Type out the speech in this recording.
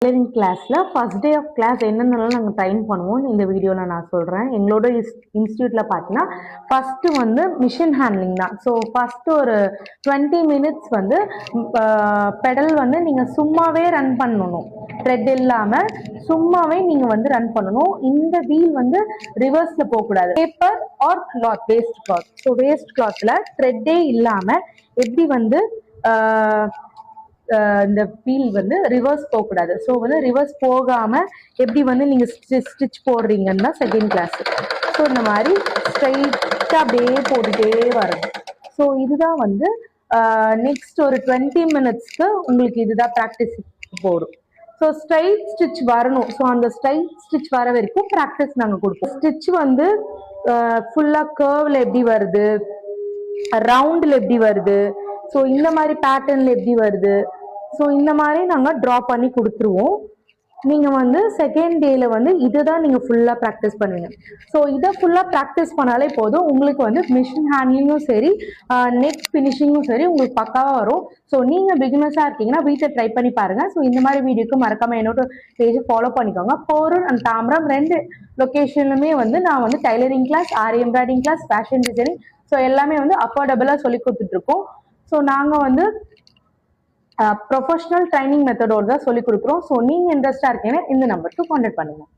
Tailoring கிளாஸில் first day of class என்னென்னலாம் நாங்கள் ட்ரைன் பண்ணுவோம்னு இந்த வீடியோவில் நான் சொல்கிறேன். எங்களோட இன்ஸ்டியூட்டில் பார்த்தீங்கன்னா ஃபஸ்ட்டு வந்து மிஷின் ஹேண்ட்லிங் தான். ஸோ ஃபஸ்ட்டு ஒரு 20 மினிட்ஸ் வந்து பெடல் வந்து நீங்கள் சும்மாவே ரன் பண்ணணும், த்ரெட் இல்லாமல் சும்மாவே நீங்கள் வந்து ரன் பண்ணணும். இந்த வீல் வந்து ரிவர்ஸில் போகக்கூடாது. Paper R cloth, waste cloth. So waste கிளாத்தில் த்ரெட்டே இல்லாமல் எப்படி வந்து இந்த வீல் வந்து ரிவர்ஸ் போகக்கூடாது. ஸோ வந்து ரிவர்ஸ் போகாமல் எப்படி வந்து நீங்கள் ஸ்டிச் போடுறீங்கன்னா செகண்ட் கிளாஸ். ஸோ இந்த மாதிரி ஸ்ட்ரைட்டாக அப்படியே போட்டுகிட்டே வரணும். ஸோ இதுதான் வந்து நெக்ஸ்ட் ஒரு 20 மினிட்ஸ்க்கு உங்களுக்கு இதுதான் ப்ராக்டிஸ் போடும். ஸோ ஸ்ட்ரைட் ஸ்டிச் வரணும். ஸோ அந்த ஸ்ட்ரைட் ஸ்டிச் வர வரைக்கும் ப்ராக்டிஸ் நாங்கள் கொடுப்போம். ஸ்டிச் வந்து ஃபுல்லாக கர்வில் எப்படி வருது, ரவுண்டில் எப்படி வருது, ஸோ இந்த மாதிரி பேட்டர்னில் எப்படி வருது, ஸோ இந்த மாதிரி நாங்கள் ட்ரா பண்ணி கொடுத்துருவோம். நீங்கள் வந்து செகண்ட் டேயில் வந்து இதுதான் நீங்கள் ஃபுல்லாக ப்ராக்டிஸ் பண்ணுவீங்க. ஸோ இதை ஃபுல்லாக ப்ராக்டிஸ் பண்ணாலே போதும், உங்களுக்கு வந்து மிஷின் ஹேண்ட்லிங்கும் சரி நெக் ஃபினிஷிங்கும் சரி உங்களுக்கு பக்காவாக வரும். ஸோ நீங்கள் பிகினர்ஸாக இருக்கீங்கன்னா வீட்டில் ட்ரை பண்ணி பாருங்கள். ஸோ இந்த மாதிரி வீடியோக்கு மறக்காமல் என்னோட பேஜை ஃபாலோ பண்ணிக்கோங்க. போரூர் அண்ட் தாம்பரம் 2 லொக்கேஷன்லுமே வந்து நான் வந்து tailoring class, aari embroidery class, fashion designing, so எல்லாமே வந்து அஃபோர்டபுளாக சொல்லி கொடுத்துட்ருக்கோம். ஸோ நாங்கள் வந்து ப்ரொஃபஷனல் ட்ரைனிங் மெத்தடோடு தான் சொல்லிக் கொடுக்குறோம். ஸோ நீங்கள் இன்ட்ரெஸ்டாக இருக்கீங்கன்னா இந்த நம்பருக்கு கான்டாக்ட் பண்ணுங்கள்.